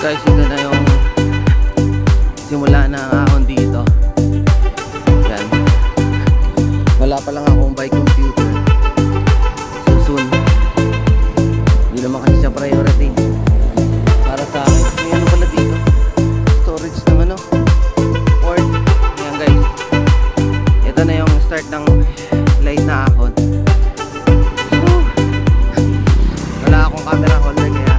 Guys, ito na yung simula na ang ahon dito. Yan. Wala pa lang akong bike computer. So soon. Hindi naman kasi siya priority para sa akin. May ano pala dito, storage ng ano, board. Yan guys, ito na yung start ng light na ahon. Wala akong camera holder kaya